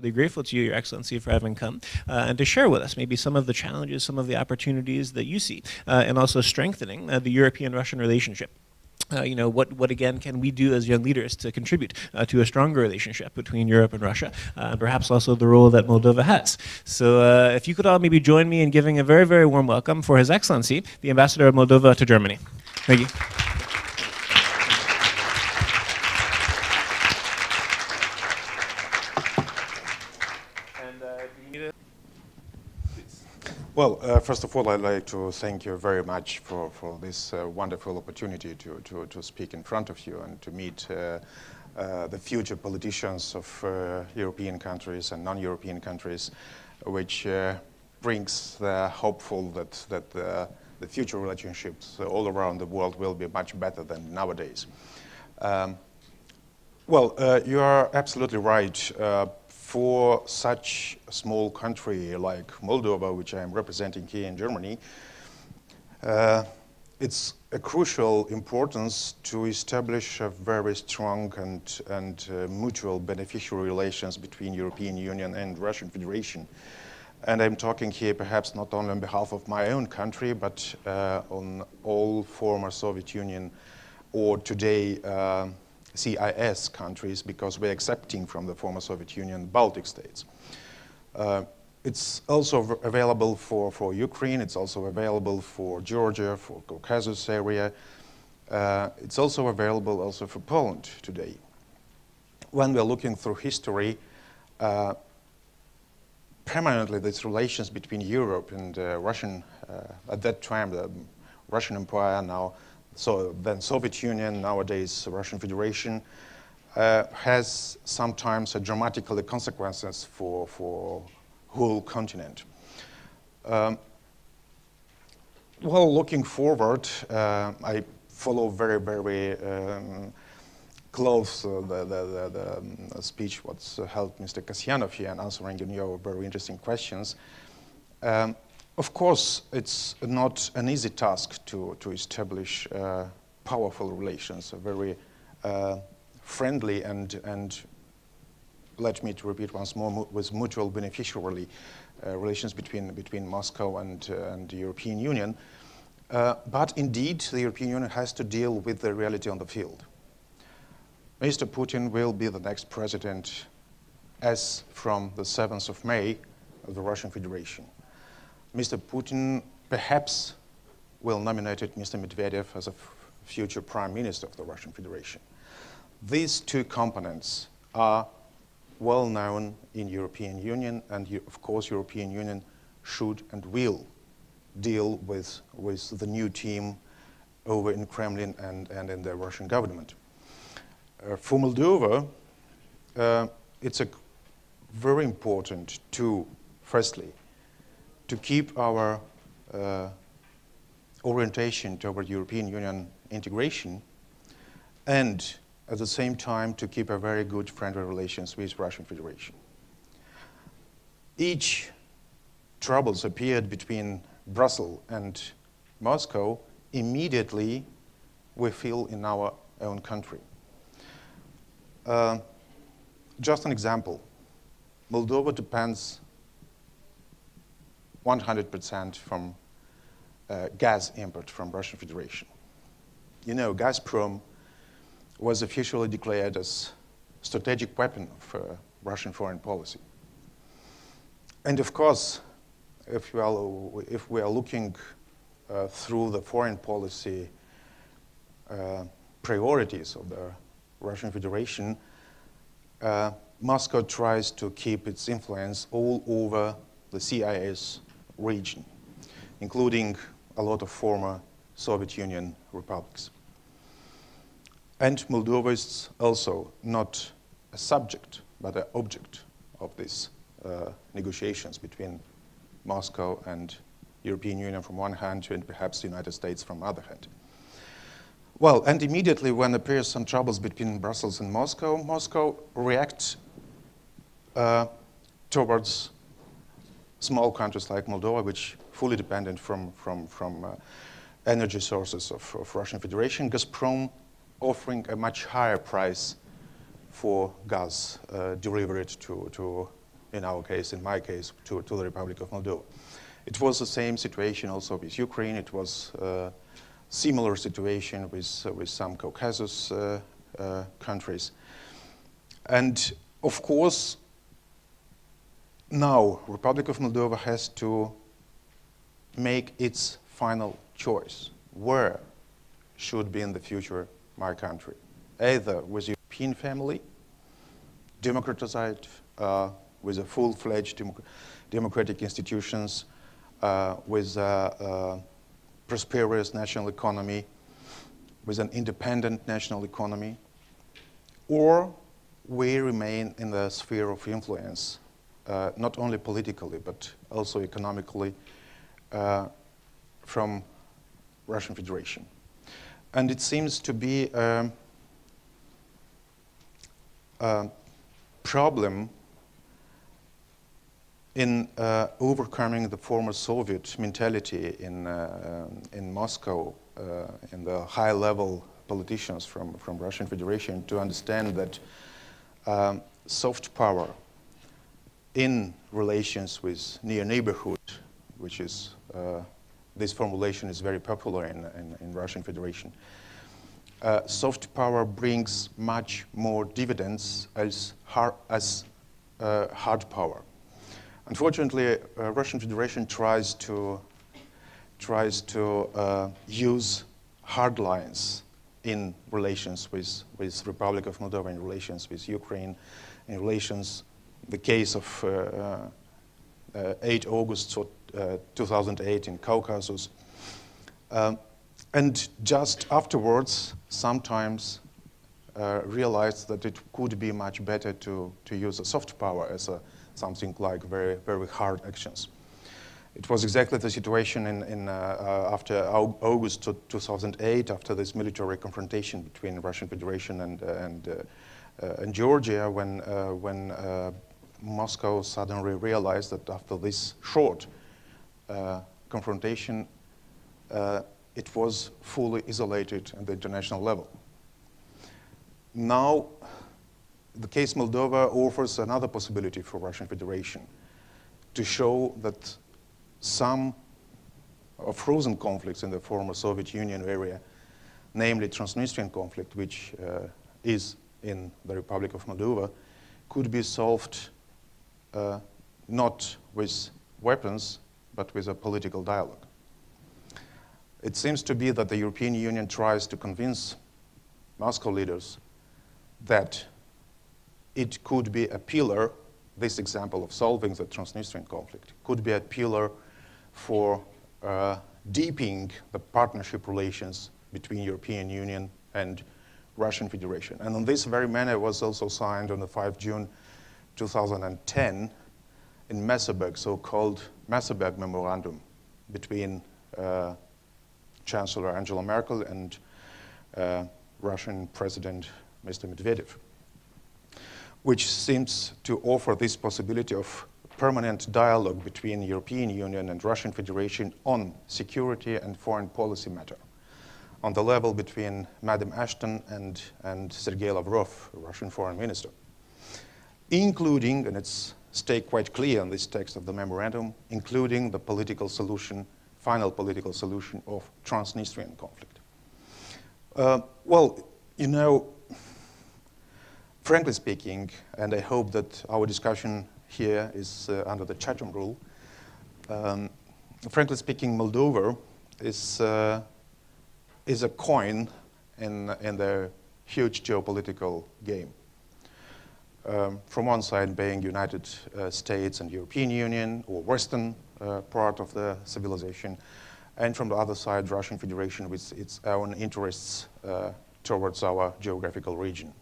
Really grateful to you, Your Excellency, for having come and to share with us maybe some of the challenges, some of the opportunities that you see, and also strengthening the European-Russian relationship. What again can we do as young leaders to contribute to a stronger relationship between Europe and Russia, and perhaps also the role that Moldova has. So if you could all maybe join me in giving a very, very warm welcome for His Excellency, the Ambassador of Moldova to Germany. Thank you. Well, first of all, I'd like to thank you very much for this wonderful opportunity to speak in front of you and to meet the future politicians of European countries and non-European countries, which brings the hopeful that the future relationships all around the world will be much better than nowadays. You are absolutely right. For such a small country like Moldova, which I am representing here in Germany, it's a crucial importance to establish a very strong and mutual beneficial relations between European Union and Russian Federation. And I'm talking here perhaps not only on behalf of my own country, but on all former Soviet Union or today CIS countries, because we're accepting from the former Soviet Union Baltic states. It's also available for Ukraine, it's also available for Georgia, for Caucasus area. It's also available also for Poland today. When we're looking through history, permanently these relations between Europe and Russian, at that time the Russian Empire, now so then Soviet Union, nowadays Russian Federation, has sometimes a dramatically consequences for whole continent. Looking forward, I follow very, very close the speech what's held Mr. Kasyanov here and answering your very interesting questions. Of course, it's not an easy task to establish powerful relations, a very friendly and let me to repeat once more, with mutual beneficial relations between Moscow and the European Union. But indeed, the European Union has to deal with the reality on the field. Mr. Putin will be the next president as from the 7th of May of the Russian Federation. Mr. Putin perhaps will nominate Mr. Medvedev as a future Prime Minister of the Russian Federation. These two components are well known in European Union, and of course European Union should and will deal with the new team over in Kremlin and in the Russian government. For Moldova, it's very important to, firstly, to keep our orientation toward European Union integration, and at the same time to keep a very good friendly relations with Russian Federation. Each troubles appeared between Brussels and Moscow, immediately we feel in our own country. Just an example, Moldova depends 100% from gas import from Russian Federation. You know, Gazprom was officially declared as strategic weapon of Russian foreign policy. And of course, if we are looking through the foreign policy priorities of the Russian Federation, Moscow tries to keep its influence all over the CIS region, including a lot of former Soviet Union republics. And Moldova is also not a subject, but an object of these negotiations between Moscow and European Union from one hand, and perhaps the United States from the other hand. Well, and immediately when appears some troubles between Brussels and Moscow, Moscow reacts towards small countries like Moldova, which fully dependent from energy sources of Russian Federation. Gazprom offering a much higher price for gas delivered to in our case, in my case, to the Republic of Moldova. It was the same situation also with Ukraine. It was a similar situation with some Caucasus countries. And of course, now Republic of Moldova has to make its final choice. Where should be in the future my country? Either with European family, democratized, with a full-fledged democratic institutions, with a prosperous national economy, with an independent national economy, or we remain in the sphere of influence, not only politically, but also economically, from Russian Federation. And it seems to be a problem in overcoming the former Soviet mentality in Moscow, in the high-level politicians from Russian Federation, to understand that soft power in relations with near neighborhood, which is this formulation is very popular in Russian Federation. Soft power brings much more dividends as hard power. Unfortunately, Russian Federation tries to use hard lines in relations with Republic of Moldova, in relations with Ukraine, in relations, the case of 8 August 2008 in Caucasus. And just afterwards, sometimes realized that it could be much better to use a soft power as something like very, very hard actions. It was exactly the situation after August 2008, after this military confrontation between Russian Federation and Georgia, when Moscow suddenly realized that after this short confrontation, it was fully isolated at the international level. Now, the case Moldova offers another possibility for Russian Federation to show that some of frozen conflicts in the former Soviet Union area, namely Transnistrian conflict, which is in the Republic of Moldova, could be solved not with weapons, but with a political dialogue. It seems to be that the European Union tries to convince Moscow leaders that it could be a pillar, this example of solving the Transnistrian conflict, could be a pillar for deepening the partnership relations between European Union and Russian Federation. And on this very manner was also signed on the 5th June 2010 in Messeberg, so-called Messeberg Memorandum between Chancellor Angela Merkel and Russian President Mr. Medvedev, which seems to offer this possibility of permanent dialogue between European Union and Russian Federation on security and foreign policy matter, on the level between Madam Ashton and Sergei Lavrov, Russian foreign minister, including, and it's stated quite clear in this text of the memorandum, including the political solution, final political solution of Transnistrian conflict. Well, you know, frankly speaking, and I hope that our discussion here is under the Chatham rule, frankly speaking, Moldova is a coin in the huge geopolitical game. From one side being United States and European Union, or Western part of the civilization, and from the other side, Russian Federation with its own interests towards our geographical region.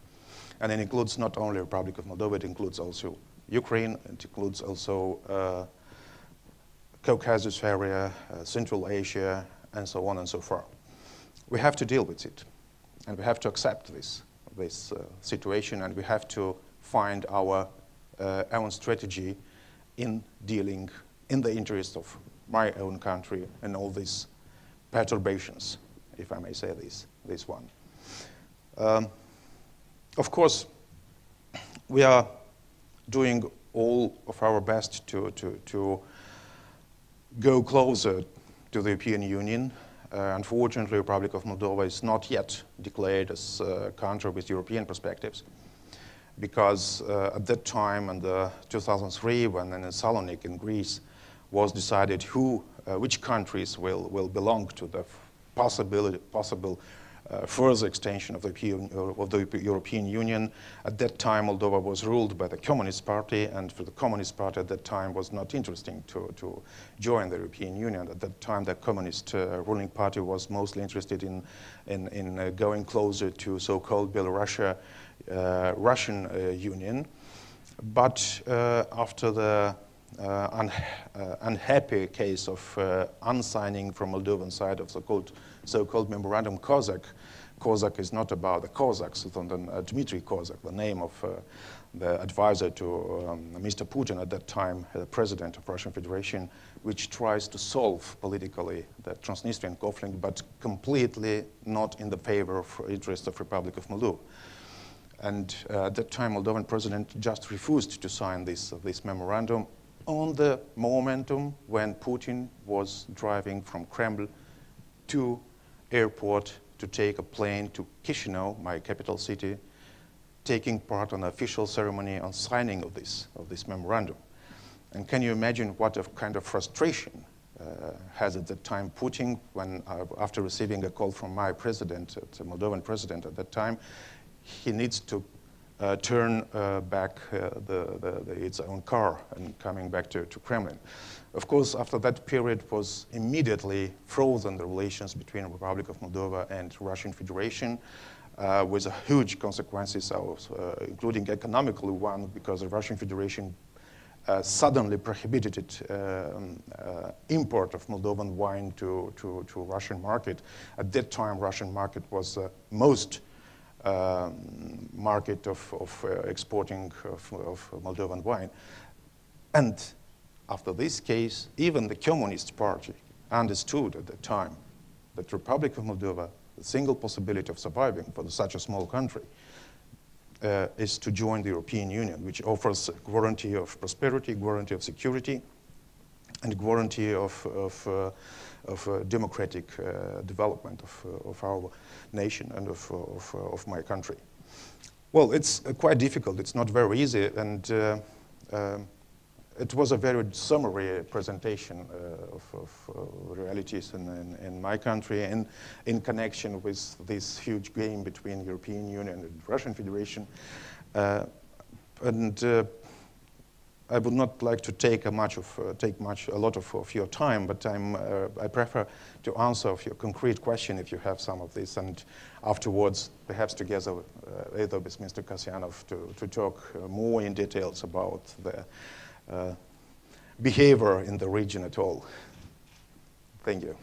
And it includes not only Republic of Moldova, it includes also Ukraine, it includes also Caucasus area, Central Asia, and so on and so forth. We have to deal with it, and we have to accept this situation, and we have to find our own strategy in dealing in the interest of my own country and all these perturbations, if I may say this one. Of course, we are doing all of our best to go closer to the European Union. Unfortunately, the Republic of Moldova is not yet declared as a country with European perspectives, because at that time, in 2003, when in Salonic in Greece was decided which countries will belong to the possible further extension of the European Union. At that time, Moldova was ruled by the Communist Party, and for the Communist Party at that time was not interesting to join the European Union. At that time, the Communist ruling party was mostly interested in going closer to so-called Belarusian Russian Union. But after the unhappy case of unsigning from Moldovan side of so-called memorandum Kozak is not about the Cossacks, it's on Dmitry Kozak, the name of the advisor to Mr. Putin at that time, the president of Russian Federation, which tries to solve politically the Transnistrian conflict, but completely not in the favor of interests of Republic of Moldova. And at that time, Moldovan president just refused to sign this memorandum on the momentum when Putin was driving from Kremlin to airport to take a plane to Chisinau, my capital city, taking part on an official ceremony on signing of this memorandum. And can you imagine what a kind of frustration has at that time Putin when, after receiving a call from my president, the Moldovan president at that time, he needs to turn back its own car and coming back to Kremlin. Of course, after that period was immediately frozen the relations between the Republic of Moldova and Russian Federation, with a huge consequences, including economically one, because the Russian Federation suddenly prohibited import of Moldovan wine to Russian market. At that time, Russian market was the most market of exporting of Moldovan wine. And after this case, even the Communist Party understood at that time that the Republic of Moldova, the single possibility of surviving for such a small country, is to join the European Union, which offers a guarantee of prosperity, guarantee of security, and guarantee of democratic development of our nation and of my country. Well, it's quite difficult. It's not very easy, and it was a very summary presentation of realities in my country and in connection with this huge game between European Union and Russian Federation. I would not like to take a lot of your time, but I prefer to answer your concrete question if you have some of this, and afterwards, perhaps together either with Mr. Kasyanov to talk more in details about the behavior in the region at all. Thank you.